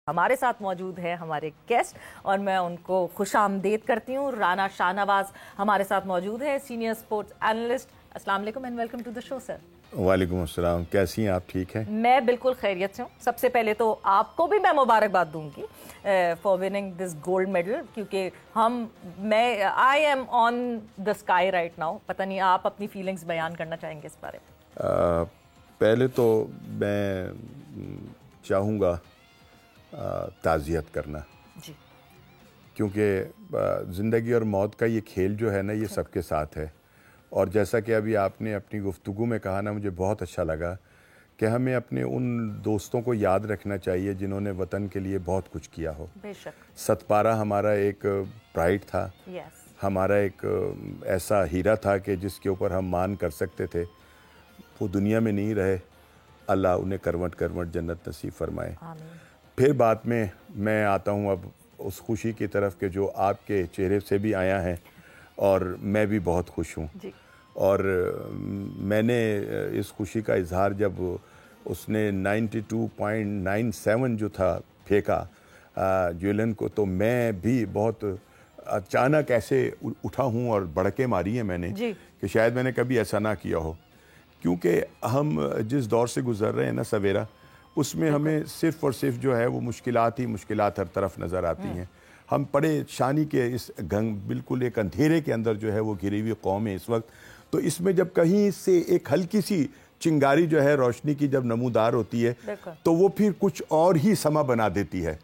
हमारे साथ मौजूद है हमारे गेस्ट और मैं उनको खुशामदीद करती हूँ। राना शाहनवाज हमारे साथ मौजूद है, सीनियर स्पोर्ट्स एनालिस्ट। अस्सलाम वालेकुम and welcome to the show sir. वालेकुम अस्सलाम, कैसी हैं आप? ठीक हैं? मैं बिल्कुल खैरियत से हूँ। सबसे पहले तो आपको भी मैं मुबारकबाद दूंगी for winning this gold medal, क्योंकि I am on the sky right now. पता नहीं आप अपनी फीलिंग्स बयान करना चाहेंगे इस बारे में? पहले तो मैं चाहूँगा ताज़ियत करना जी, क्योंकि ज़िंदगी और मौत का ये खेल जो है ना, ये सबके साथ है। और जैसा कि अभी आपने अपनी गुफ्तगू में कहा ना, मुझे बहुत अच्छा लगा कि हमें अपने उन दोस्तों को याद रखना चाहिए जिन्होंने वतन के लिए बहुत कुछ किया हो। बेशक। सतपारा हमारा एक प्राइड था, हमारा एक ऐसा हीरा था कि जिसके ऊपर हम मान कर सकते थे। वो दुनिया में नहीं रहे, अल्लाह उन्हें करवट करवट जन्नत नसीब फरमाए। फिर बाद में मैं आता हूँ अब उस खुशी की तरफ के जो आपके चेहरे से भी आया है, और मैं भी बहुत खुश हूँ। और मैंने इस खुशी का इजहार जब उसने 92.97 जो था फेंका ज्वेलन को, तो मैं भी बहुत अचानक ऐसे उठा हूँ और बड़के मारी है मैंने कि शायद मैंने कभी ऐसा ना किया हो। क्योंकि हम जिस दौर से गुजर रहे हैं ना सवेरा, उसमें हमें सिर्फ़ और सिर्फ जो है वो मुश्किलात ही मुश्किलात हर तरफ नज़र आती हैं। हम परेशानी के इस बिल्कुल एक अंधेरे के अंदर जो है वो घिरी हुई कौम है इस वक्त। तो इसमें जब कहीं से एक हल्की सी चिंगारी जो है रोशनी की जब नमूदार होती है, तो वो फिर कुछ और ही समा बना देती है।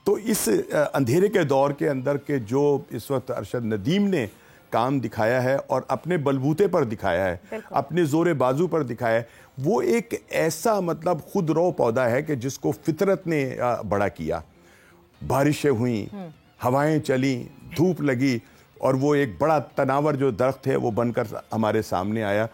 तो इस अंधेरे के दौर के अंदर के जो इस वक्त अरशद नदीम ने काम दिखाया है और अपने बलबूते पर दिखाया है, अपने जोरे बाजू पर दिखाया है, वो एक ऐसा मतलब खुद रो पौधा है कि जिसको फितरत ने बड़ा किया। बारिशें हुई, हवाएं चली, धूप लगी, और वो एक बड़ा तनावर जो दरख्त है वो बनकर हमारे सामने आया।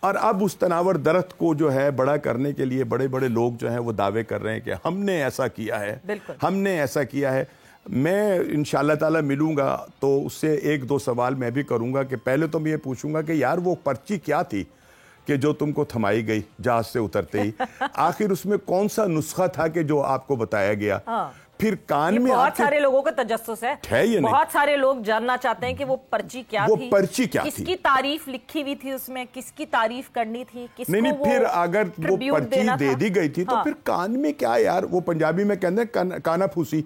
और अब उस तनावर दरख्त को जो है बड़ा करने के लिए बड़े बड़े लोग जो हैं वो दावे कर रहे हैं कि हमने ऐसा किया है, हमने ऐसा किया है। मैं इंशाअल्लाह ताला मिलूंगा तो उससे एक दो सवाल मैं भी करूंगा कि पहले तो मैं ये पूछूंगा कि यार वो पर्ची क्या थी कि जो तुमको थमाई गई जहाज से उतरते ही? आखिर उसमें कौन सा नुस्खा था कि जो आपको बताया गया? फिर कान में बहुत सारे लोगों का तजस्सुस है ये बहुत सारे लोग जानना चाहते हैं कि वो पर्ची क्या थी, वो पर्ची क्या थी, किसकी तारीफ लिखी हुई थी उसमें, किसकी तारीफ करनी थी, किसको नहीं फिर अगर वो पर्ची दे दी गई थी तो फिर कान में क्या यार, वो पंजाबी में कहते हैं काना फूसी।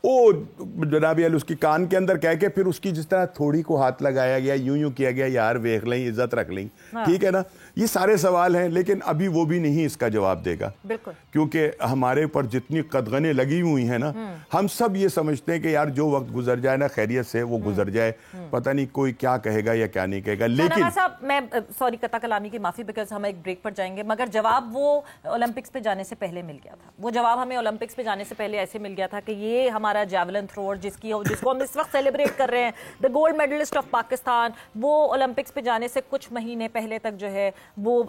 ओ जनाब यार, उसकी कान के अंदर कह के फिर उसकी जिस तरह थोड़ी को हाथ लगाया गया, यूं यूं किया गया, यार वेख लें, इज्जत रख लें। ठीक है ना? ये सारे सवाल हैं, लेकिन अभी वो भी नहीं इसका जवाब देगा, क्योंकि हमारे ऊपर जितनी कदगनें लगी हुई हैं ना, हम सब ये समझते हैं कि यार जो वक्त गुजर जाए ना खैरियत से वो गुजर जाए, पता नहीं कोई क्या कहेगा या क्या नहीं कहेगा। लेकिन साहब, मैं सॉरी कता कलामी की माफी, बिकॉज हम एक ब्रेक पर जाएंगे, मगर जवाब वो ओलंपिक्स पे जाने से पहले मिल गया था। वो जवाब हमें ओलंपिक्स पे जाने से पहले ऐसे मिल गया था कि ये हमारा जैवलिन थ्रोअर जिसको हम इस वक्त सेलिब्रेट कर रहे हैं, the gold medallist of Pakistan, वो ओलंपिक्स पे जाने से कुछ महीने पहले तक जो है वो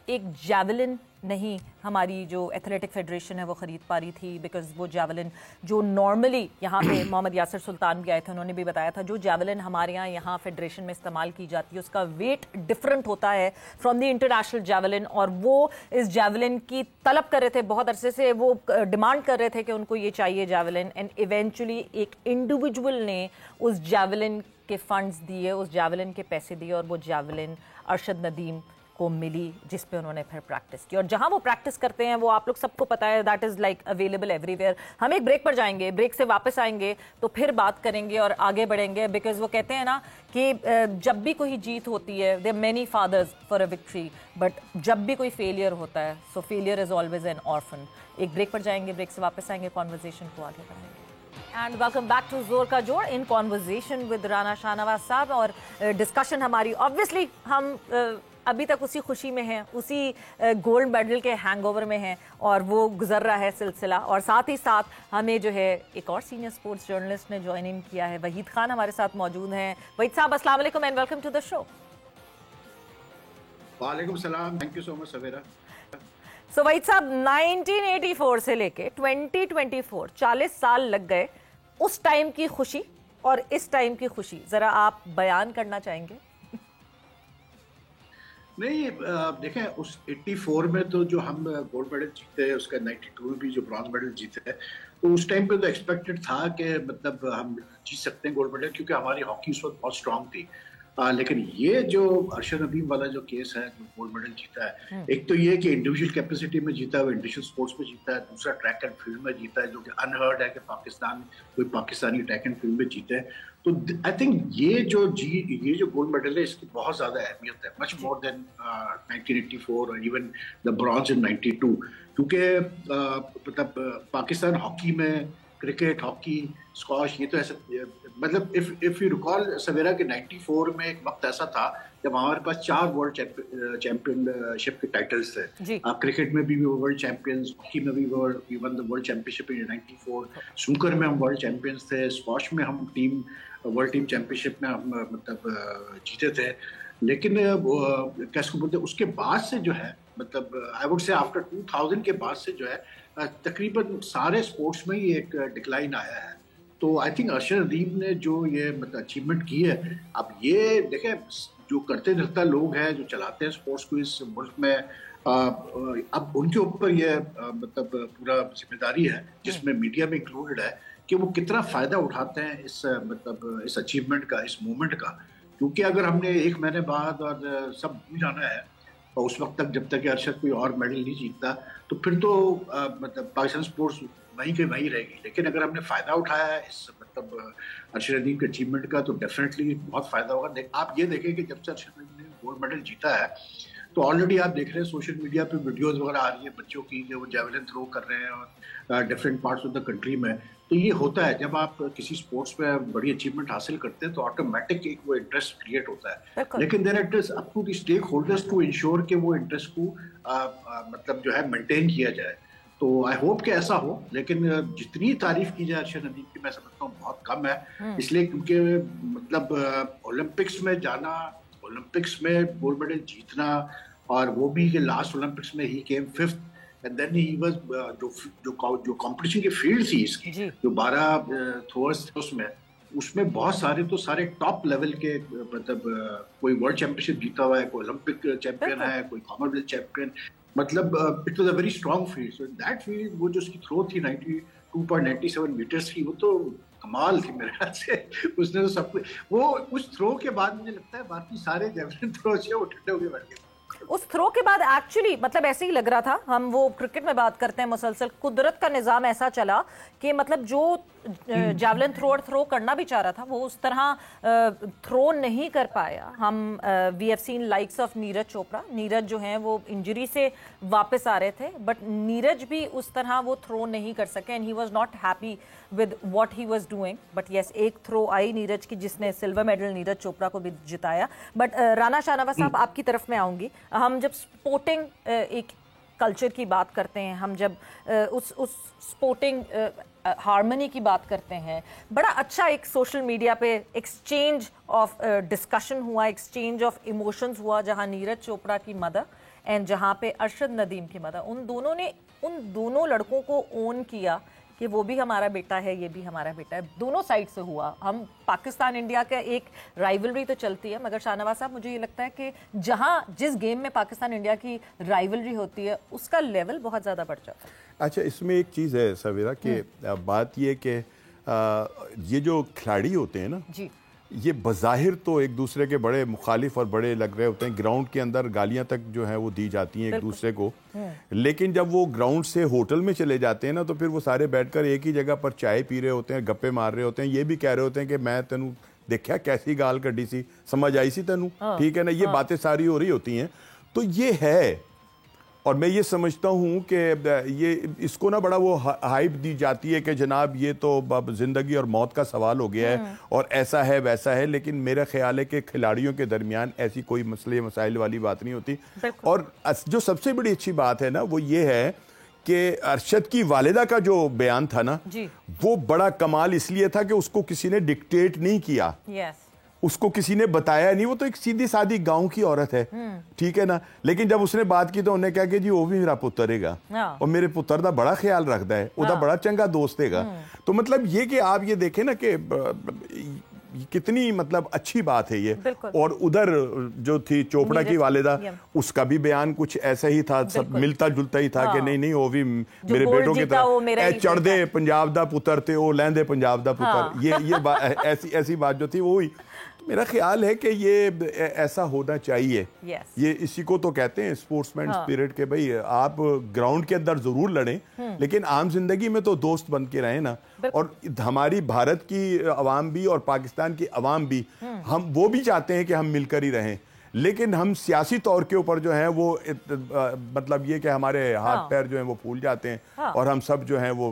एक जैवलिन नहीं हमारी जो एथलेटिक फेडरेशन है वो खरीद पा रही थी, बिकॉज वो जैवलिन जो नॉर्मली यहाँ पे मोहम्मद यासिर सुल्तान भी आए थे, उन्होंने भी बताया था, जो जैवलिन हमारे यहाँ फेडरेशन में इस्तेमाल की जाती है उसका वेट डिफरेंट होता है फ्रॉम द इंटरनेशनल जैवलिन। और वो इस जैवलिन की तलब कर रहे थे, बहुत अरसे से वो डिमांड कर रहे थे कि उनको ये चाहिए जैवलिन, एंड इवेंचुअली एक इंडिविजुअल ने उस जैवलिन के फंड्स दिए, उस जैवलिन के पैसे दिए, और वो जैवलिन अरशद नदीम को मिली, जिस पे उन्होंने फिर प्रैक्टिस की। और जहां वो प्रैक्टिस करते हैं वो आप लोग सबको पता है, that is like available everywhere. हम एक ब्रेक पर जाएंगे, ब्रेक से वापस आएंगे तो फिर बात करेंगे और आगे बढ़ेंगे, बिकॉज वो कहते हैं ना कि जब भी कोई जीत होती है, there many fathers for a victory, but जब भी कोई फेलियर होता है, so failure is always an orphan. एक ब्रेक पर जाएंगे, ब्रेक से वापस आएंगे, कॉन्वर्जेशन को आगे बढ़ाएंगे। एंड वेलकम बैक टू जोर का जोर in conversation with Rana Shahnawaz साहब। और डिस्कशन हमारी ऑब्वियसली हम अभी तक उसी खुशी में हैं, उसी गोल्ड मेडल के हैंगओवर में हैं, और वो गुजर रहा है सिलसिला। और साथ ही साथ हमें जो है एक और सीनियर स्पोर्ट्स जर्नलिस्ट ने ज्वाइन इन किया है, वहीद खान हमारे साथ मौजूद हैं। वहीद साहब, अस्सलाम वालेकुम and welcome to the show. वालेकुम सलाम, thank you so much Savera. So Waheed साहब, 1984 से लेके 2024 40 साल लग गए। उस टाइम की खुशी और इस टाइम की खुशी जरा आप बयान करना चाहेंगे? नहीं, देखें, उस 84 में तो जो हम गोल्ड मेडल जीते हैं, उसका 92 में भी जो ब्रॉन्ज मेडल जीते हैं, तो उस टाइम पे तो एक्सपेक्टेड था कि मतलब हम जीत सकते हैं गोल्ड मेडल, क्योंकि हमारी हॉकी उस वक्त बहुत स्ट्रांग थी। लेकिन ये जो अरशद नदीम वाला जो केस है, जो गोल्ड मेडल जीता है, एक तो ये कि इंडिविजुअल कैपेसिटी में जीता है, वो इंडिविजुअल स्पोर्ट्स में जीता है, दूसरा ट्रैक एंड फील्ड में जीता है, जो कि अनहर्ड है कि पाकिस्तान कोई पाकिस्तानी ट्रैक एंड फील्ड में जीते हैं। तो आई थिंक ये जो गोल्ड मेडल है, इसकी बहुत ज्यादा अहमियत है, मच मोर देन 1984 और इवन द ब्रॉन्ज इन 92, क्योंकि मतलब पाकिस्तान हॉकी में, क्रिकेट, हॉकी, स्क्वाश, ये तो ऐसा, मतलब इफ यू रिकॉल सवेरा के 94 में एक वक्त ऐसा था जब हमारे पास 4 वर्ल्ड चैंपियनशिप के टाइटल्स थे। क्रिकेट में भी वर्ल्ड चैंपियंस, हॉकी में भी we won the world championship in 94, snooker में हम वर्ल्ड चैंपियंस थे, स्क्वाश में हम वर्ल्ड टीम चैंपियनशिप में हम मतलब जीते थे। लेकिन कैसे बोलते, उसके बाद से जो है, मतलब आई वुड से आफ्टर 2000 के बाद से जो है तकरीबन सारे स्पोर्ट्स में ही एक डिक्लाइन आया है। तो आई थिंक अरशद नदीम ने जो ये मतलब अचीवमेंट की है, अब ये देखें, जो करते धरता लोग हैं जो चलाते हैं स्पोर्ट्स को इस मुल्क में, अब उनके ऊपर ये मतलब पूरा जिम्मेदारी है, जिसमें मीडिया में इंक्लूडेड है, कि वो कितना फायदा उठाते हैं इस मतलब इस अचीवमेंट का, इस मूवमेंट का। क्योंकि अगर हमने 1 महीने बाद और सब भूल जाना है, और उस वक्त तक जब तक अरशद कोई और मेडल नहीं जीतता, तो फिर तो मतलब पाकिस्तान स्पोर्ट्स वहीं के वहीं रहेगी। लेकिन अगर हमने फ़ायदा उठाया है इस मतलब अरशद नदीम के अचीवमेंट का, तो डेफिनेटली बहुत फ़ायदा होगा। आप ये देखें कि जब से अरशद नदीम ने गोल्ड मेडल जीता है, तो ऑलरेडी आप देख रहे हैं सोशल मीडिया पे वीडियोस वगैरह आ रही है बच्चों की, जो वो जेवलिन थ्रो कर रहे हैं और different parts of the country में। तो ये होता है, जब आप किसी स्पोर्ट्स में बड़ी अचीवमेंट हासिल करते हैं तो ऑटोमेटिक एक वो इंटरेस्ट क्रिएट होता है। लेकिन then it is up to the stakeholders to ensure कि वो इंटरेस्ट को मतलब जो है मेंटेन किया जाए। तो आई होप कि ऐसा हो। लेकिन जितनी तारीफ की जाए अरशद नदीम की, मैं समझता हूँ बहुत कम है। इसलिए क्योंकि मतलब ओलंपिक्स में जाना, ओलंपिक्स में गोल्ड मेडल जीतना, और वो भी कि लास्ट ओलंपिक्स में he came 5th, and then he was जो कंपटीशन की फील्ड थी इसकी, जो 12 थ्रोअर्स थे, उसमें बहुत सारे तो सारे टॉप लेवल के, मतलब कोई वर्ल्ड चैंपियनशिप जीता हुआ है, कोई ओलंपिक चैंपियन है, कोई कॉमनवेल्थ चैंपियन, मतलब it was a very strong field. So that field, वो जो उसकी थ्रो थी 92.97 मीटर्स की, वो तो कमाल थी मेरे ख्याल से। उसने तो सब कुछ, वो उस थ्रो के बाद मुझे लगता है बाकी सारे जेवलिन थ्रो से वो ठंडे हो गए बैठ गए। उस थ्रो के बाद एक्चुअली मतलब ऐसे ही लग रहा था, हम वो क्रिकेट में बात करते हैं मुसलसल, कुदरत का निज़ाम ऐसा चला कि मतलब जो जावलिन थ्रो करना भी चाह रहा था, वो उस तरह थ्रो नहीं कर पाया। हम we have seen likes of Neeraj Chopra. Neeraj जो हैं वो इंजरी से वापस आ रहे थे, बट नीरज भी उस तरह वो थ्रो नहीं कर सके, and he was not happy with what he was doing. But yes, एक थ्रो आई नीरज की जिसने सिल्वर मेडल नीरज चोपड़ा को भी जिताया। बट राना शाहनवाज साहब, आपकी तरफ में आऊँगी। हम जब स्पोर्टिंग एक कल्चर की बात करते हैं, हम जब उस स्पोर्टिंग हार्मनी की बात करते हैं, बड़ा अच्छा एक सोशल मीडिया पे एक्सचेंज ऑफ डिस्कशन हुआ, एक्सचेंज ऑफ इमोशंस हुआ, जहां नीरज चोपड़ा की मदर एंड जहां पे अरशद नदीम की मदर, उन दोनों ने उन दोनों लड़कों को ओन किया कि वो भी हमारा बेटा है, ये भी हमारा बेटा है। दोनों साइड से हुआ। हम पाकिस्तान इंडिया का एक राइवलरी तो चलती है, मगर शाहनवाज साहब, मुझे ये लगता है कि जहां जिस गेम में पाकिस्तान इंडिया की राइवलरी होती है, उसका लेवल बहुत ज़्यादा बढ़ जाता है। अच्छा, इसमें एक चीज़ है सवेरा कि बात ये कि ये जो खिलाड़ी होते हैं ना जी, ये बज़ाहिर तो एक दूसरे के बड़े मुखालिफ और बड़े लग रहे होते हैं। ग्राउंड के अंदर गालियां तक जो है वो दी जाती हैं एक दूसरे को, लेकिन जब वो ग्राउंड से होटल में चले जाते हैं ना, तो फिर वो सारे बैठकर एक ही जगह पर चाय पी रहे होते हैं, गप्पे मार रहे होते हैं, ये भी कह रहे होते हैं कि मैं तेनू देखा कैसी गाल कड्डी सी, समझ आई सी तेनू, ठीक है ना, ये बातें सारी हो रही होती हैं। तो ये है, और मैं ये समझता हूँ कि ये इसको ना बड़ा वो हाइप दी जाती है कि जनाब ये तो अब ज़िंदगी और मौत का सवाल हो गया है और ऐसा है वैसा है। लेकिन मेरा ख्याल है कि खिलाड़ियों के दरमियान ऐसी कोई मसले मसाइल वाली बात नहीं होती। और जो सबसे बड़ी अच्छी बात है ना, वो ये है कि अरशद की वालिदा का जो बयान था ना जी, वो बड़ा कमाल इसलिए था कि उसको किसी ने डिक्टेट नहीं किया, उसको किसी ने बताया नहीं। वो तो एक सीधी सादी गांव की औरत है, ठीक है ना, लेकिन जब उसने बात की तो उन्हें क्या कि जी वो भी मेरा पुत्र हैगा और मेरे पुत्र का बड़ा ख्याल रखता है, उसका बड़ा चंगा दोस्त हैगा। तो मतलब ये कि आप ये देखें ना कि कितनी मतलब अच्छी बात है ये। बिल्कुल। और उधर जो थी चोपड़ा की वालिदा, उसका भी बयान कुछ ऐसा ही था, सब मिलता जुलता ही था कि नहीं नहीं वो भी मेरे बेटों की तरह चढ़ दे पंजाब दा पुत्र थे वो लैंदे पंजाब दा पुत्र, ये ऐसी बात जो थी वो हुई। मेरा ख्याल है कि ये ऐसा होना चाहिए। ये इसी को तो कहते हैं स्पोर्ट्समैन स्पिरिट के भाई आप ग्राउंड के अंदर जरूर लड़ें लेकिन आम जिंदगी में तो दोस्त बन के रहें ना। और हमारी भारत की अवाम भी और पाकिस्तान की अवाम भी हम वो भी चाहते हैं कि हम मिलकर ही रहें, लेकिन हम सियासी तौर के ऊपर जो है वो मतलब ये कि हमारे हाथ पैर जो हैं वो फूल जाते हैं और हम सब जो हैं वो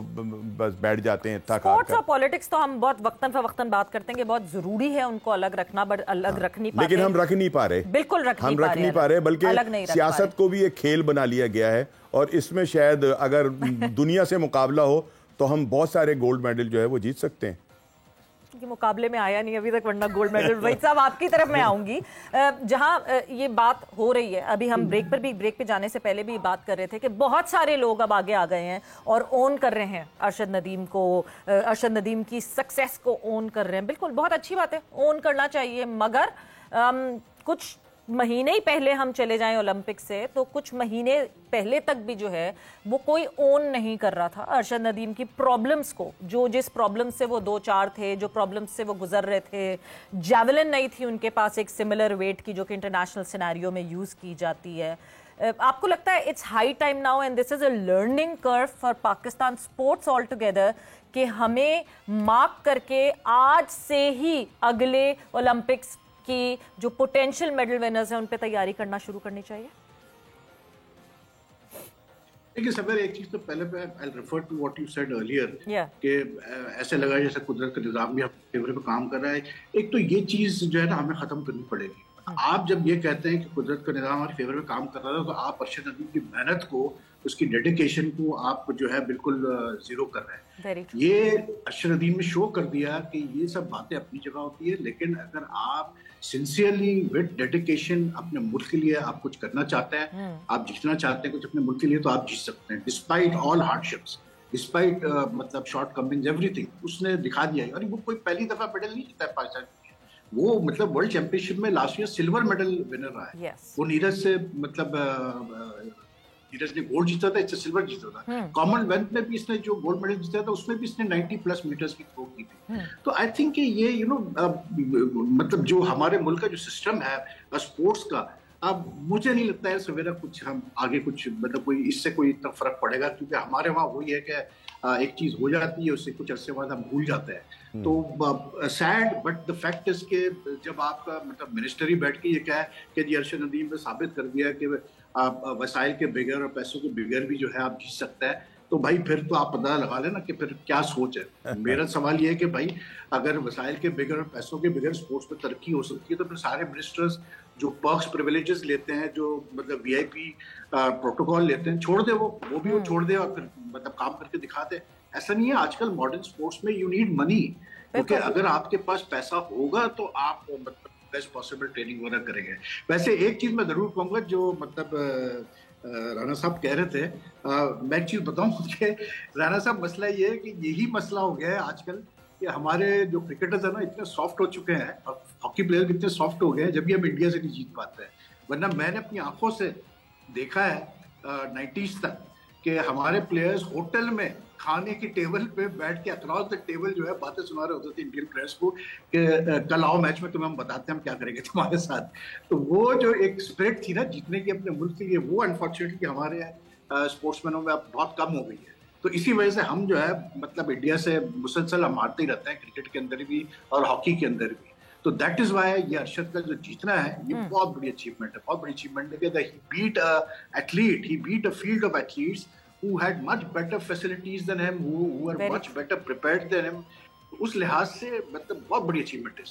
बस बैठ जाते हैं थक हार कर। और पॉलिटिक्स तो हम बहुत वक्तन बात करते हैं कि बहुत जरूरी है उनको अलग रखना, बट अलग रख नहीं पाते, लेकिन हम रख नहीं पा रहे। बिल्कुल हम रख नहीं पा रहे, बल्कि सियासत को भी एक खेल बना लिया गया है और इसमें शायद अगर दुनिया से मुकाबला हो तो हम बहुत सारे गोल्ड मेडल जो है वो जीत सकते हैं। कि मुकाबले में आया नहीं अभी तक, वरना गोल्ड मेडल। वही साहब आपकी तरफ मैं आऊंगी, जहां ये बात हो रही है अभी हम ब्रेक पे जाने से पहले भी बात कर रहे थे कि बहुत सारे लोग अब आगे आ गए हैं और ओन कर रहे हैं अरशद नदीम को, अरशद नदीम की सक्सेस को ओन कर रहे हैं। बिल्कुल बहुत अच्छी बात है, ओन करना चाहिए, मगर कुछ महीने ही पहले हम चले जाएं ओलंपिक से तो कुछ महीने पहले तक भी जो है वो कोई ओन नहीं कर रहा था अरशद नदीम की प्रॉब्लम्स को, जो जिस प्रॉब्लम से वो 2-4 थे, जो प्रॉब्लम से वो गुजर रहे थे। जैवलिन नहीं थी उनके पास एक सिमिलर वेट की जो कि इंटरनेशनल सिनेरियो में यूज की जाती है। आपको लगता है it's high time now and this is a learning curve for Pakistan sports all together कि हमें मार्क करके आज से ही अगले ओलंपिक्स की जो पोटेंशियल मेडल विनर्स हैं उन पे तैयारी करना शुरू करनी चाहिए? देखिए सबर, एक चीज तो पहले पे I refer to what you said earlier कि ऐसे लगा जैसे कुदरत का निजाम भी अपने फेवर पे काम कर रहा है। एक तो ये चीज जो है ना हमें खत्म करनी पड़ेगी। आप जब ये कहते हैं कि कुदरत का निजाम हमारे फेवर में काम कर रहा है तो आप अरशद नदीम की मेहनत को, उसकी डेडिकेशन को आप जो है बिल्कुल जीरो कर रहे हैं। ये अरशद नदीम ने शो कर दिया कि ये सब बातें अपनी जगह होती है, लेकिन अगर आप सिंसियरली विद डेडिकेशन अपने मुल्क के लिए आप कुछ करना चाहते हैं, आप जीतना चाहते हैं कुछ अपने मुल्क के लिए, तो आप जीत सकते हैं डिस्पाइट ऑल हार्डशिप्स, डिस्पाइट मतलब शॉर्ट कमिंग्स, एवरीथिंग। उसने दिखा दिया है और वो कोई पहली दफा मेडल नहीं जीता है पाकिस्तान, वो मतलब वर्ल्ड चैंपियनशिप में last year silver medal winner रहा है। वो नीरज से मतलब नीरज ने गोल्ड जीता था, इससे सिल्वर जीता था। कॉमनवेल्थ में भी इसने जो गोल्ड मेडल जीता था उसमें भी इसने 90+ मीटर्स की थ्रो की थी। तो आई थिंक ये मतलब जो हमारे मुल्क का जो सिस्टम है स्पोर्ट्स का, अब मुझे नहीं लगता है सवेरा कुछ हम आगे कुछ मतलब कोई इससे कोई इतना फर्क पड़ेगा, क्योंकि हमारे वहाँ वही है कि एक चीज हो जाती है उससे कुछ अरसे बाद हम भूल जाते हैं। तो sad but the fact is के जब आपका मतलब मिनिस्टर ही बैठ के ये कहा है कि जी अरशद नदीम ने साबित कर दिया कि आप वसाइल के बगैर और पैसों के बगैर भी जो है आप जीत सकते हैं, तो भाई फिर तो आप पता लगा लेना कि फिर क्या सोच है। मेरा सवाल ये है कि भाई अगर वसाइल के बगैर और पैसों के बगैर स्पोर्ट्स में तरक्की हो सकती है तो फिर सारे मिनिस्टर्स जो पर्क्स प्रिविलेजेस लेते हैं, जो मतलब VIP प्रोटोकॉल लेते हैं, छोड़ दे, वो भी वो छोड़ दे और फिर मतलब काम करके दिखा दे। ऐसा नहीं है, आजकल मॉडर्न स्पोर्ट्स में यू नीड मनी, क्योंकि अगर आपके पास पैसा होगा तो आप मतलब बेस्ट पॉसिबल ट्रेनिंग वगैरह करेंगे। वैसे एक चीज मैं जरूर कहूंगा जो मतलब राणा साहब कह रहे थे, मैं एक चीज बताऊं कि राणा साहब मसला ये है कि यही मसला हो गया है आजकल कि हमारे जो क्रिकेटर्स है ना इतने सॉफ्ट हो चुके हैं और हॉकी प्लेयर इतने सॉफ्ट हो गए हैं जब भी हम इंडिया से नहीं जीत पाते हैं। वरना मैंने अपनी आंखों से देखा है 90s तक कि हमारे प्लेयर्स होटल में खाने की टेबल पे बैठ के अक्रॉस द टेबल जो है बातें सुना रहे होते थे इंडियन प्लेयर्स को कि कल आओ मैच में, तुम्हें हम बताते हैं हम क्या करेंगे तुम्हारे साथ। तो वो जो एक स्पिरिट थी ना जीतने की अपने मुल्क के लिए, वो अनफॉर्चुनेटली हमारे स्पोर्ट्समैनों में अब बहुत कम हो गई है। तो इसी वजह से हम जो है मतलब इंडिया से मुसलसल हम हारते ही रहते हैं, क्रिकेट के अंदर भी और हॉकी के अंदर भी। तो दैट इज वाई ये अरशद का जो जीतना है ये बहुत बड़ी अचीवमेंट है, बहुत बड़ी अचीवमेंट है कि he beat athlete, he beat a field of athletes who had much better facilities than him, who were much better prepared than him। उस लिहाज से मतलब बहुत बड़ी अचीवमेंट है।